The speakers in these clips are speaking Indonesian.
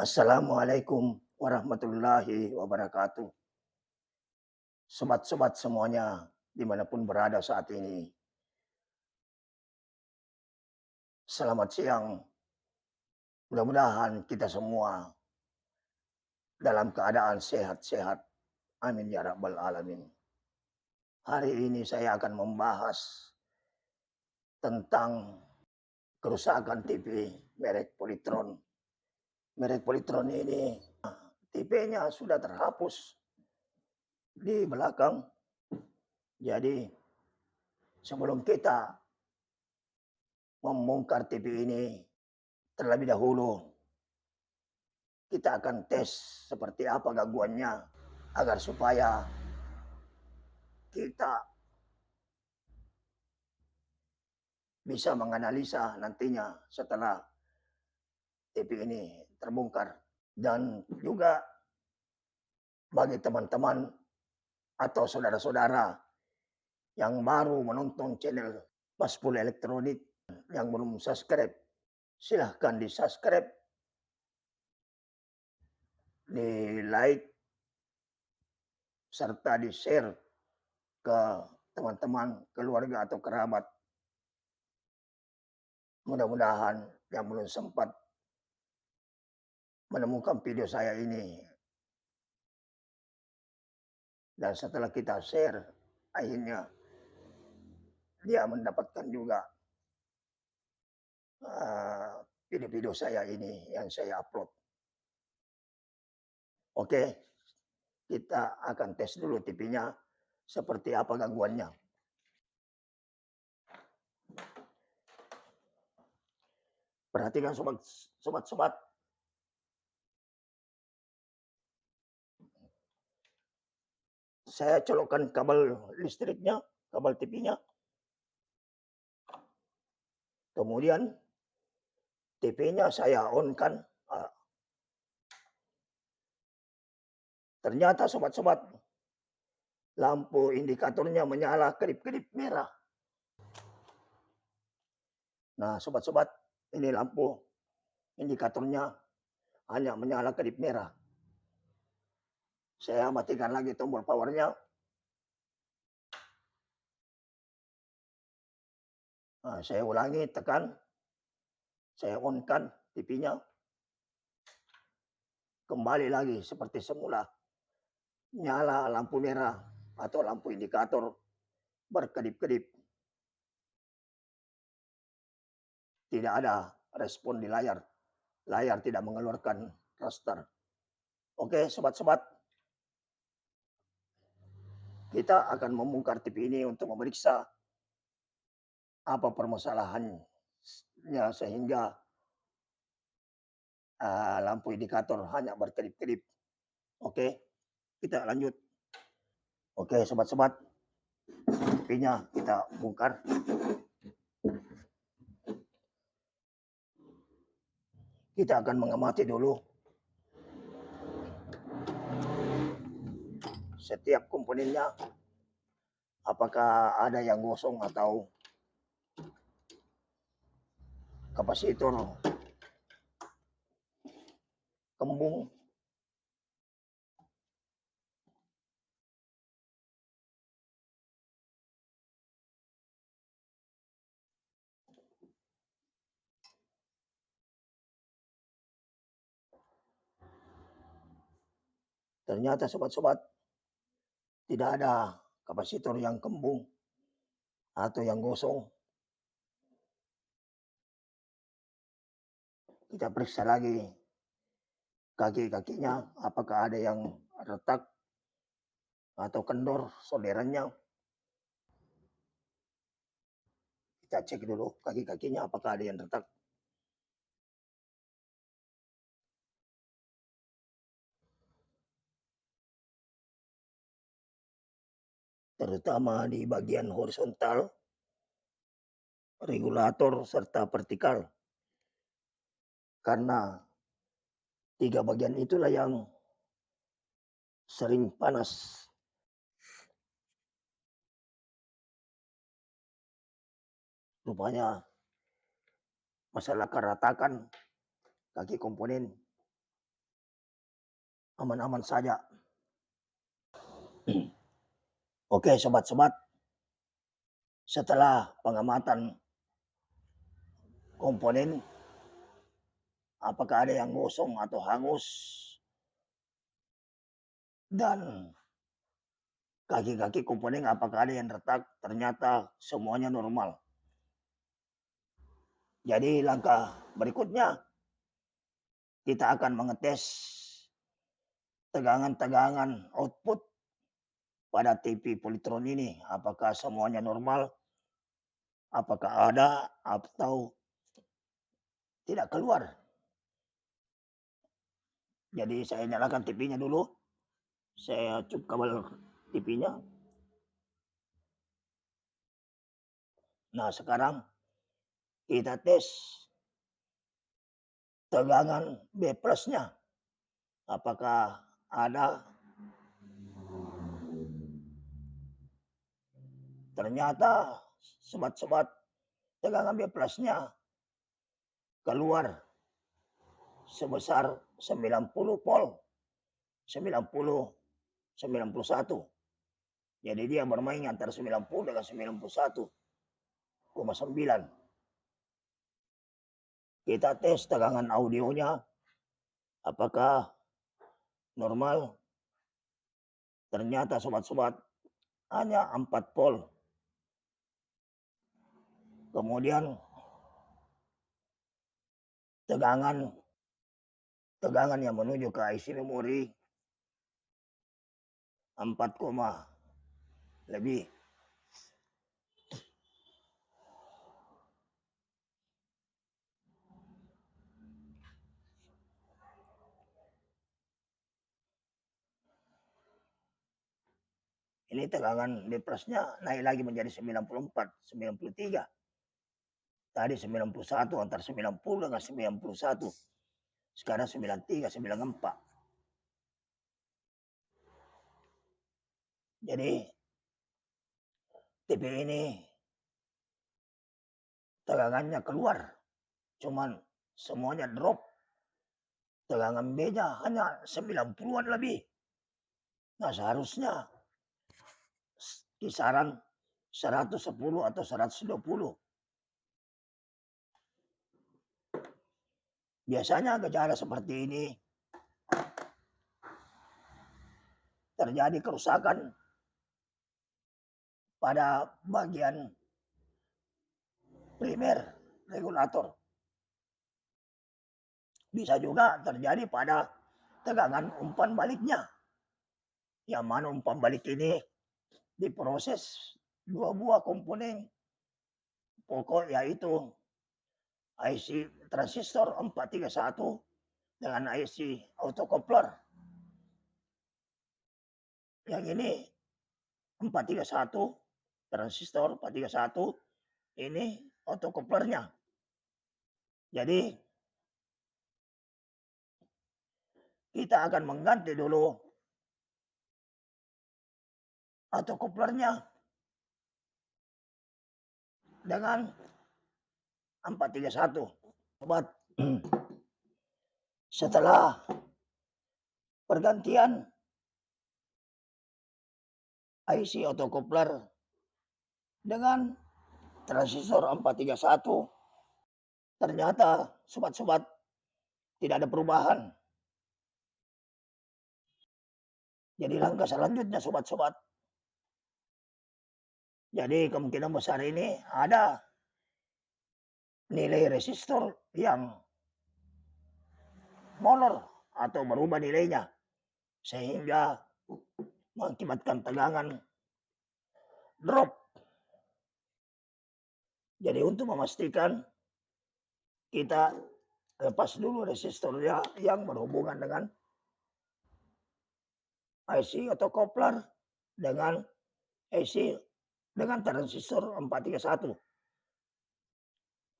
Assalamualaikum warahmatullahi wabarakatuh. Sobat-sobat semuanya, dimanapun berada saat ini. Selamat siang. Mudah-mudahan kita semua dalam keadaan sehat-sehat. Amin ya rabbal alamin. Hari ini saya akan membahas tentang kerusakan TV merek Polytron. Merek Polytron ini TV-nya sudah terhapus di belakang. Jadi sebelum kita membongkar TV ini terlebih dahulu, kita akan tes seperti apa gangguannya agar supaya kita bisa menganalisa nantinya setelah TV ini terbongkar. Dan juga bagi teman-teman atau saudara-saudara yang baru menonton channel Maspul Elektronik yang belum subscribe, silahkan di subscribe, di like, serta di share ke teman-teman, keluarga atau kerabat. Mudah-mudahan yang belum sempat menemukan video saya ini, dan setelah kita share, akhirnya dia mendapatkan juga video-video saya ini yang saya upload. Oke, kita akan tes dulu TV-nya seperti apa gangguannya. Perhatikan sobat-sobat. Saya colokkan kabel listriknya, kabel TV-nya. Kemudian TV-nya saya on-kan. Ternyata sobat-sobat, lampu indikatornya menyala kedip-kedip merah. Nah, sobat-sobat, ini lampu indikatornya hanya menyala kedip merah. Saya matikan lagi tombol powernya. Nah, saya ulangi, tekan. Saya on-kan TV-nya. Kembali lagi seperti semula. Nyala lampu merah atau lampu indikator berkedip-kedip. Tidak ada respon di layar. Layar tidak mengeluarkan raster. Oke, sobat-sobat. Kita akan membongkar TV ini untuk memeriksa apa permasalahannya sehingga lampu indikator hanya berkedip-kedip. Oke, kita lanjut. Oke, sobat-sobat, TV-nya kita bongkar. Kita akan mengamati dulu setiap komponennya, apakah ada yang gosong atau kapasitor kembung. Ternyata sobat-sobat, tidak ada kapasitor yang kembung atau yang gosong. Kita periksa lagi kaki-kakinya, apakah ada yang retak atau kendor solderannya. Kita cek dulu kaki-kakinya apakah ada yang retak. Terutama di bagian horizontal, regulator, serta vertikal. Karena 3 bagian itulah yang sering panas. Rupanya masalah keretakan kaki komponen. aman-aman saja. Oke sobat-sobat, setelah pengamatan komponen, apakah ada yang gosong atau hangus, dan kaki-kaki komponen apakah ada yang retak, ternyata semuanya normal. Jadi langkah berikutnya kita akan mengetes tegangan-tegangan output pada TV Polytron ini. Apakah semuanya normal, apakah ada atau tidak keluar. Jadi saya nyalakan TV-nya dulu. Saya cup kabel TV-nya. Nah sekarang kita tes tegangan B plusnya. Apakah ada? Ternyata sobat-sobat, tegangan B plusnya keluar sebesar 90 volt. 90, 91. Jadi dia bermain antara 90 dengan 91,9. Kita tes tegangan audionya apakah normal. Ternyata sobat-sobat hanya 4 volt. Kemudian tegangan yang menuju ke IC memori 4, lebih. Ini tegangan B plusnya naik lagi menjadi 94, 93. Tadi 91, antara 90 dengan 91. Sekarang 93, 94. Jadi TV ini tegangannya keluar, cuman semuanya drop. Tegangan B-nya hanya 90-an lebih. Nah seharusnya kisaran 110 atau 120. Biasanya gejala seperti ini terjadi kerusakan pada bagian primer regulator. Bisa juga terjadi pada tegangan umpan baliknya. Yang mana umpan balik ini diproses 2 buah komponen pokok, yaitu IC transistor 431 dengan IC autocoupler. Yang ini 431, transistor 431, ini autocouplernya. Jadi kita akan mengganti dulu autocouplernya dengan 431. Sobat, setelah pergantian IC autocoupler dengan transistor 431, ternyata sobat-sobat tidak ada perubahan. Jadi langkah selanjutnya sobat-sobat, jadi kemungkinan besar ini ada nilai resistor yang molor atau berubah nilainya, sehingga mengakibatkan tegangan drop. Jadi untuk memastikan, kita lepas dulu resistornya yang berhubungan dengan IC autocoupler dengan IC dengan transistor 431.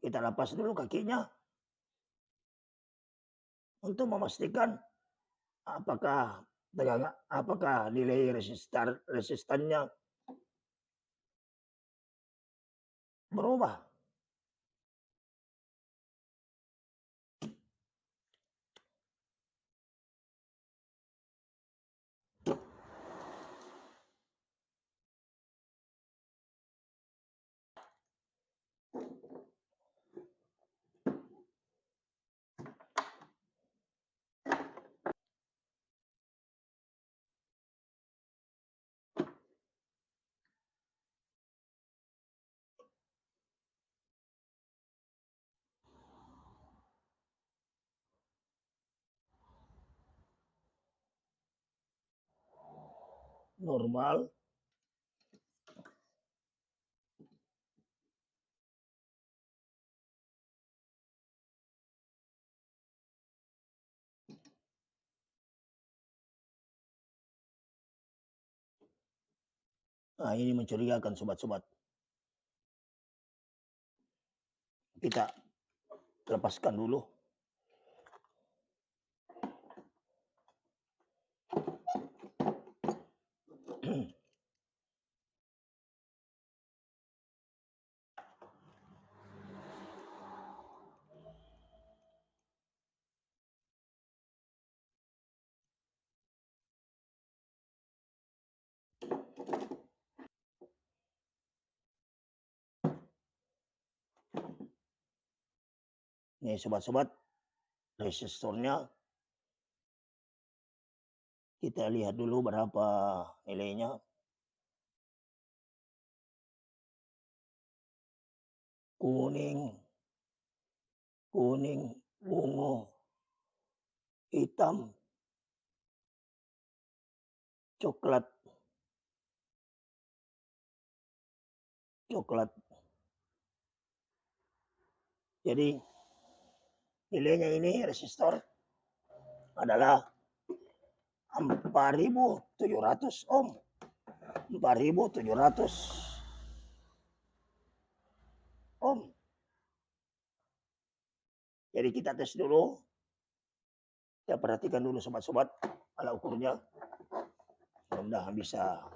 Kita lepas dulu kakinya untuk memastikan apakah nilai resistannya berubah. normal. Nah, ini mencurigakan sobat-sobat. Kita lepaskan dulu. Nih sobat-sobat, resistornya kita lihat dulu berapa nilainya. Kuning, ungu, hitam, coklat. Jadi nilainya ini resistor adalah 4.700 ohm. 4.700 ohm. Jadi kita tes dulu. Kita perhatikan dulu sobat-sobat alat ukurnya. Mudah-mudahan bisa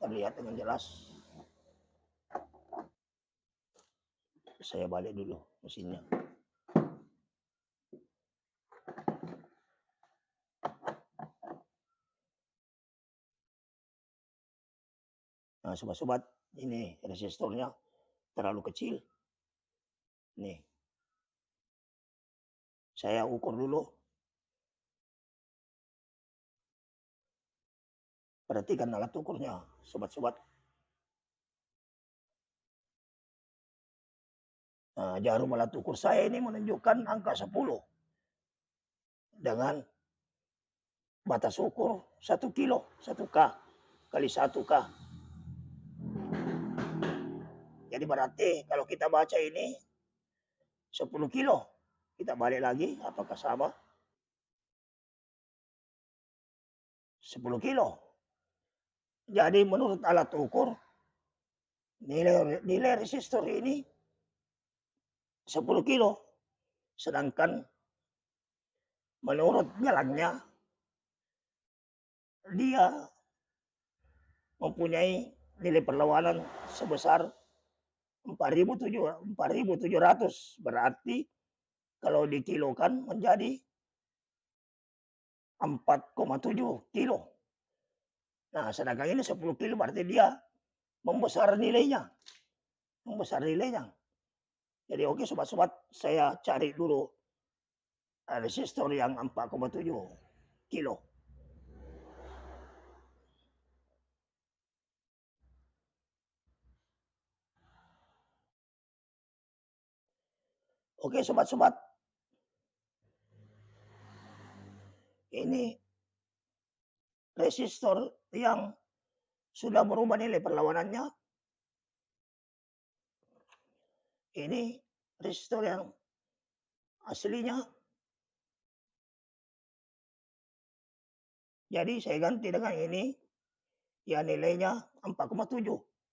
terlihat dengan jelas. Saya balik dulu mesinnya. Nah, sobat-sobat, ini resistornya terlalu kecil. Nih. Saya ukur dulu. Perhatikan alat ukurnya, sobat-sobat. Nah, jarum alat ukur saya ini menunjukkan angka 10 dengan batas ukur 1 kilo, 1K kali 1K. Jadi berarti kalau kita baca ini 10 kilo, kita balik lagi, apakah sama? 10 kilo. Jadi menurut alat ukur, nilai resistor ini 10 kilo. Sedangkan menurut jalannya, dia mempunyai nilai perlawanan sebesar 4.700. Berarti kalau dikilokan menjadi 4,7 kilo. Nah, sedangkan ini 10 kilo berarti dia membesar nilainya. Jadi oke sobat-sobat, saya cari dulu resistor yang 4,7 kilo. Oke sobat-sobat, ini resistor yang sudah berubah nilai perlawanannya. Ini resistor yang aslinya. Jadi saya ganti dengan ini, ya nilainya 4,7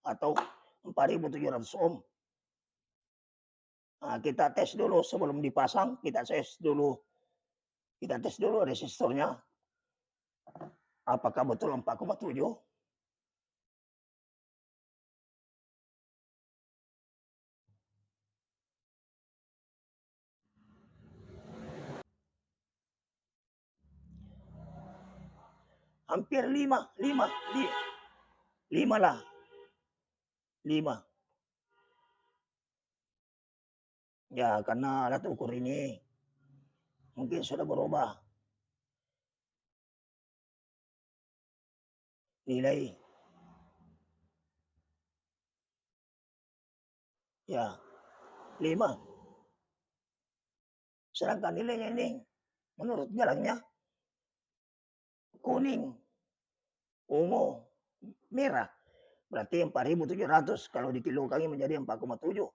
atau 4.700 ohm. Nah, kita tes dulu sebelum dipasang, kita tes dulu resistornya. Apakah betul 4,7? Hampir 5 lah. 5. Ya, karena alat ukur ini mungkin sudah berubah nilai. Ya, 5. Sedangkan nilainya ini menurut jalannya kuning, ungu, merah, berarti 4.700 kalau dikilokan menjadi 4,7.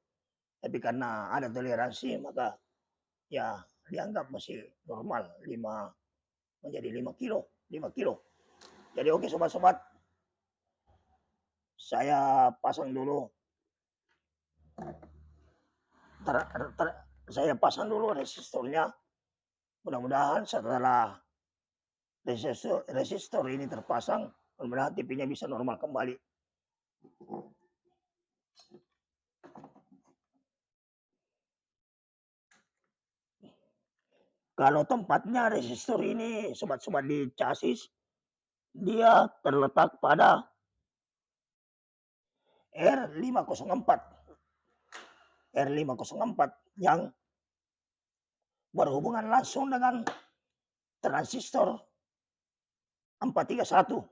Tapi karena ada toleransi maka ya dianggap masih normal 5 menjadi 5 kilo, 5 kilo. Jadi oke sobat-sobat, saya pasang dulu ter, ter, saya pasang dulu resistornya. Mudah-mudahan setelah resistor ini terpasang, mudah-mudahan TV-nya bisa normal kembali. Kalau tempatnya resistor ini sobat-sobat di chassis, dia terletak pada R504. R504 yang berhubungan langsung dengan transistor 431.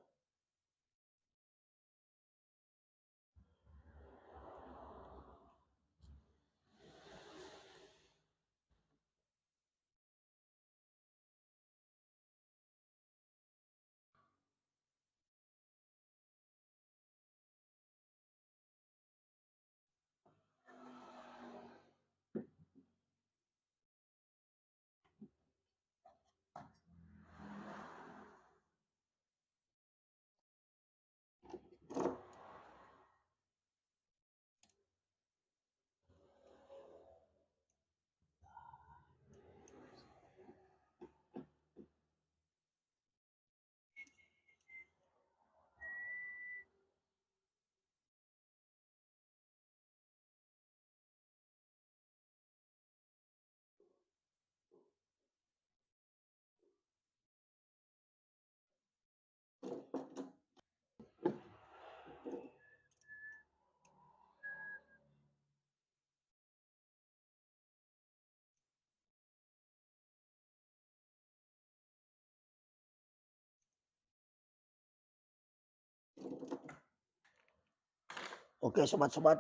Oke sobat-sobat,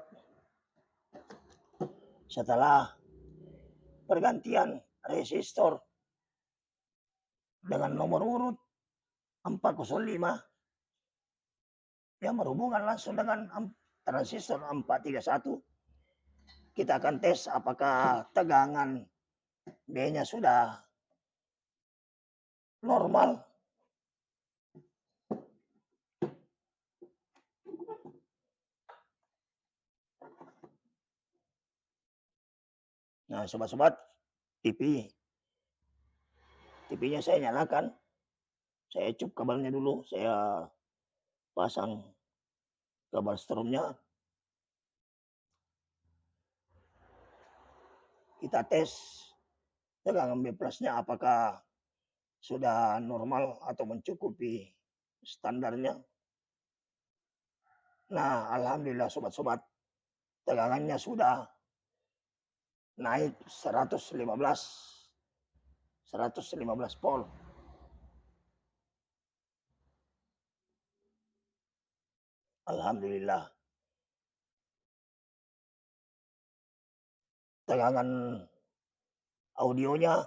setelah pergantian resistor dengan nomor urut 405 yang berhubungan langsung dengan transistor 431, kita akan tes apakah tegangan B-nya sudah normal. Nah sobat-sobat, TV-nya saya nyalakan, saya cup kabelnya dulu, saya pasang kabel stromnya. Kita tes tegangan B plusnya apakah sudah normal atau mencukupi standarnya. Nah alhamdulillah sobat-sobat, tegangannya sudah naik 115 volt. Alhamdulillah. Tegangan audionya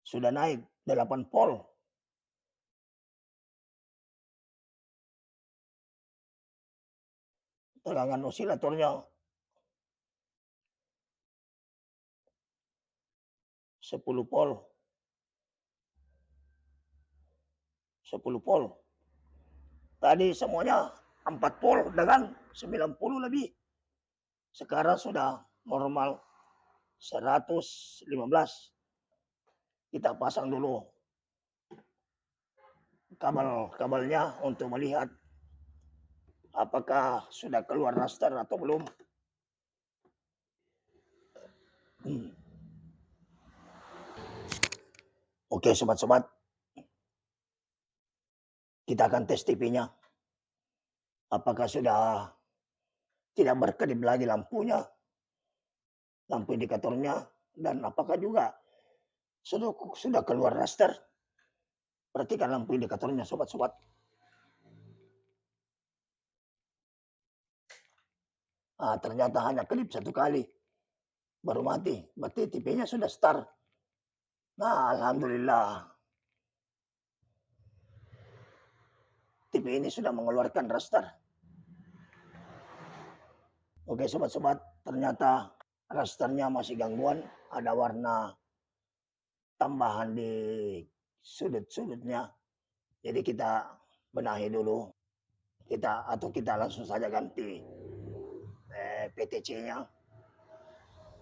sudah naik 8 volt. Tegangan osilatornya 10 volt. 10 volt. Tadi semuanya 4 volt dengan 90 lebih. Sekarang sudah normal 115. Kita pasang dulu kabelnya untuk melihat apakah sudah keluar raster atau belum. Oke sobat-sobat, kita akan tes TV-nya. Apakah sudah tidak berkedip lagi lampunya, lampu indikatornya, dan apakah juga sudah keluar raster. Perhatikan lampu indikatornya sobat-sobat. Ternyata hanya kedip satu kali baru mati, berarti TV-nya sudah start. Nah alhamdulillah, TV ini sudah mengeluarkan raster. Oke sobat-sobat, ternyata rasternya masih gangguan, ada warna tambahan di sudut-sudutnya. Jadi kita benahi dulu, kita langsung saja ganti PTC-nya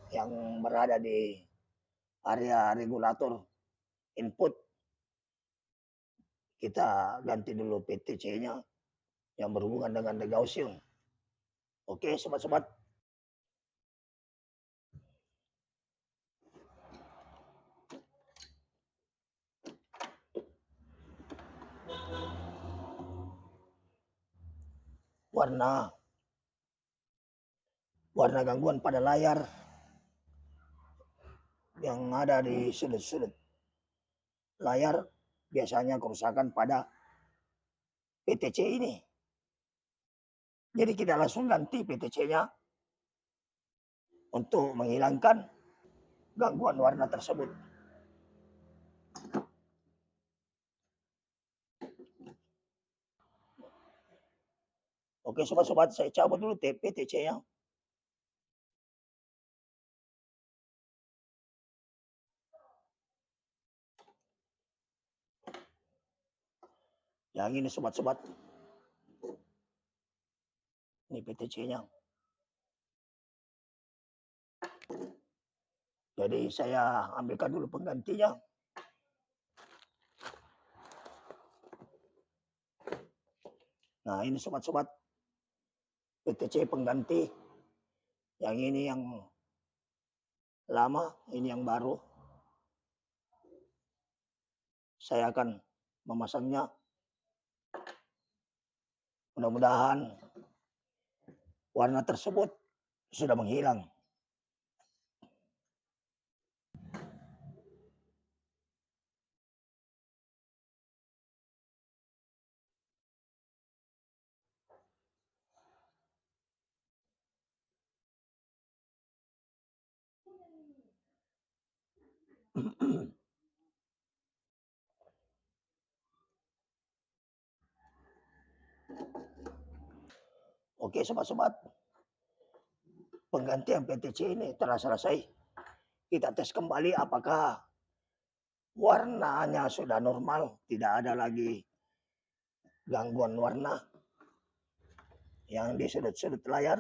yang berada di area regulator input. Kita ganti dulu PTC-nya yang berhubungan dengan the Gaussian. Oke sobat-sobat. Warna gangguan pada layar yang ada di sudut-sudut layar biasanya kerusakan pada PTC ini. Jadi kita langsung ganti PTC-nya untuk menghilangkan gangguan warna tersebut. Oke sobat-sobat, saya cabut dulu PTC-nya. Yang ini sobat-sobat. Ini PTC-nya. Jadi saya ambilkan dulu penggantinya. Nah ini sobat-sobat, PTC pengganti. Yang ini yang lama, ini yang baru. Saya akan memasangnya. Mudah-mudahan warna tersebut sudah menghilang. Oke sobat-sobat, penggantian PTC ini telah selesai. Kita tes kembali apakah warnanya sudah normal, tidak ada lagi gangguan warna yang di sudut-sudut layar.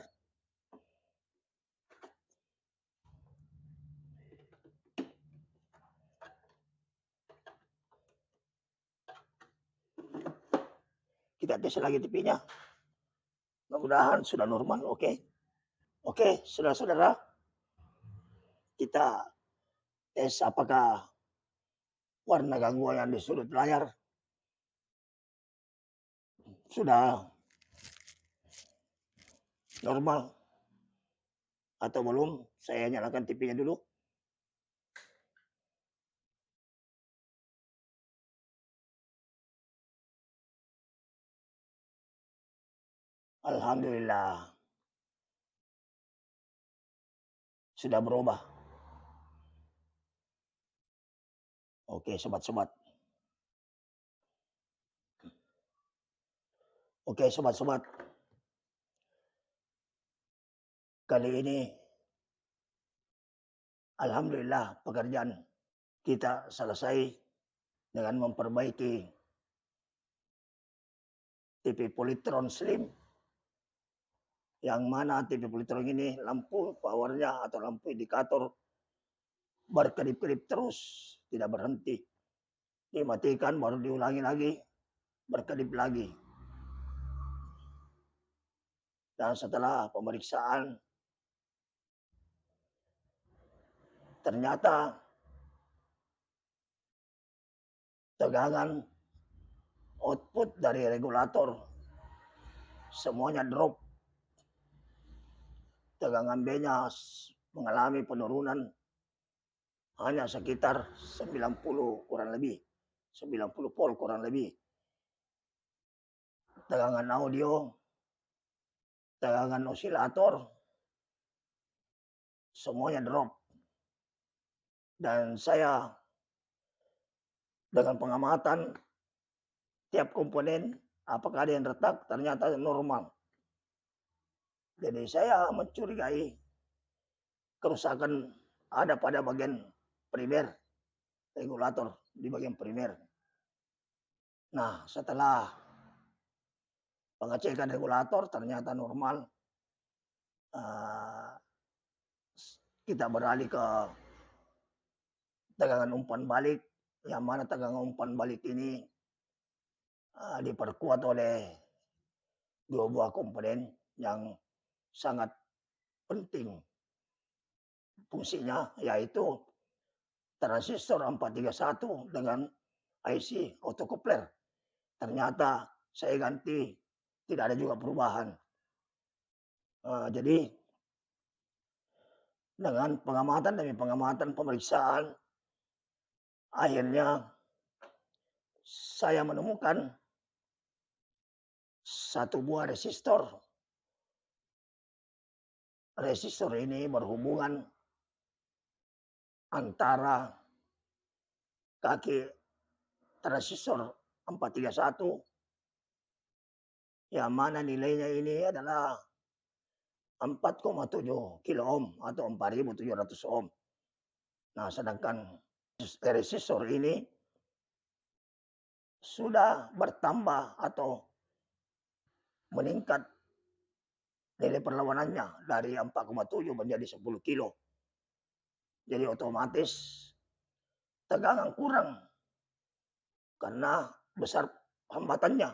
Kita tes lagi TV-nya. Mudah-mudahan sudah normal. Oke, saudara-saudara, kita tes apakah warna gangguan yang di sudut layar sudah normal atau belum. Saya nyalakan TV-nya dulu. Alhamdulillah sudah berubah. Oke sobat-sobat. Oke sobat-sobat. Kali ini alhamdulillah pekerjaan kita selesai dengan memperbaiki TV Polytron Slim. Yang mana TV Polytron ini lampu powernya atau lampu indikator berkedip-kedip terus, tidak berhenti. Dimatikan baru diulangi lagi, berkedip lagi. Dan setelah pemeriksaan ternyata tegangan output dari regulator semuanya drop. Tegangan B-nya mengalami penurunan hanya sekitar 90 kurang lebih. 90 volt kurang lebih. Tegangan audio, tegangan osilator, semuanya drop. Dan saya dengan pengamatan tiap komponen Apakah ada yang retak? Ternyata normal. Jadi saya mencurigai kerusakan ada pada bagian primer, regulator di bagian primer. Nah, setelah pengecekan regulator ternyata normal, eee, kita beralih ke tegangan umpan balik, yang mana tegangan umpan balik ini, diperkuat oleh 2 buah komponen yang sangat penting fungsinya, yaitu transistor 431 dengan IC autocoupler. Ternyata saya ganti, tidak ada juga perubahan. Jadi dengan pengamatan demi pengamatan pemeriksaan, akhirnya saya menemukan satu buah resistor. Resistor ini berhubungan antara kaki transistor 431 yang mana nilainya ini adalah 4,7 kilo ohm atau 4.700 ohm. Nah, sedangkan resistor ini sudah bertambah atau meningkat nilai perlawanannya dari 4,7 menjadi 10 kilo. Jadi otomatis tegangan kurang karena besar hambatannya.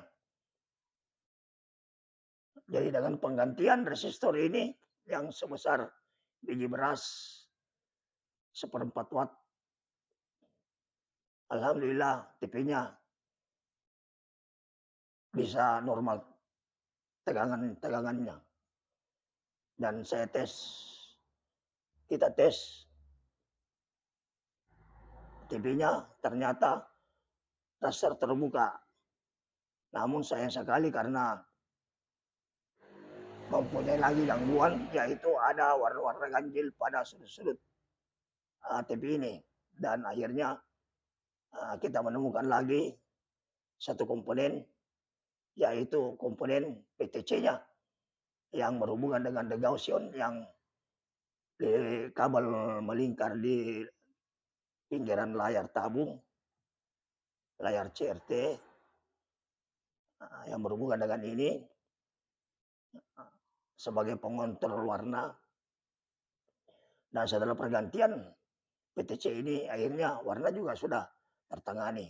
Jadi dengan penggantian resistor ini yang sebesar biji beras seperempat watt, alhamdulillah TV-nya bisa normal tegangannya. Dan kita tes TV-nya ternyata raster terbuka. Namun sayang sekali karena mempunyai lagi gangguan, yaitu ada warna-warna ganjil pada sudut-sudut TV ini. Dan akhirnya kita menemukan lagi satu komponen, yaitu komponen PTC-nya yang berhubungan dengan the Gaussian yang kabel melingkar di pinggiran layar tabung, layar CRT, yang berhubungan dengan ini sebagai pengontrol warna. Dan setelah pergantian PTC ini akhirnya warna juga sudah tertangani.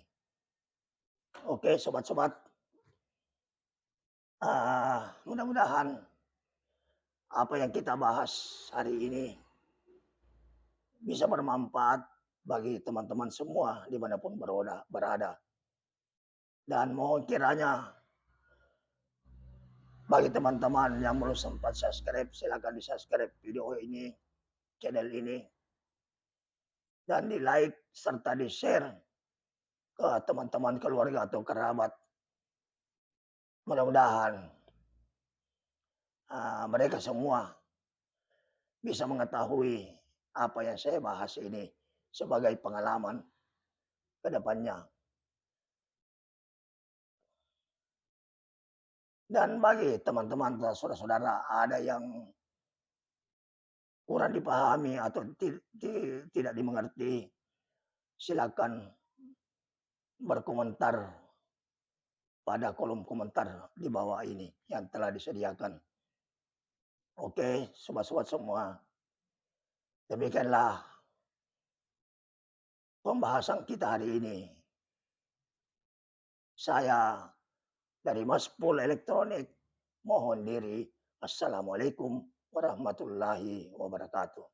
Oke sobat-sobat, mudah-mudahan apa yang kita bahas hari ini bisa bermanfaat bagi teman-teman semua dimanapun berada. Dan mohon kiranya bagi teman-teman yang belum sempat subscribe, silakan di-subscribe video ini, channel ini, dan di-like serta di-share ke teman-teman, keluarga atau kerabat. Mudah-mudahan mereka semua bisa mengetahui apa yang saya bahas ini sebagai pengalaman ke depannya. Dan bagi teman-teman dan saudara-saudara ada yang kurang dipahami atau tidak dimengerti, silakan berkomentar pada kolom komentar di bawah ini yang telah disediakan. Oke, sobat-sobat semua, demikianlah pembahasan kita hari ini. Saya dari Maspul Elektronik mohon diri. Assalamualaikum warahmatullahi wabarakatuh.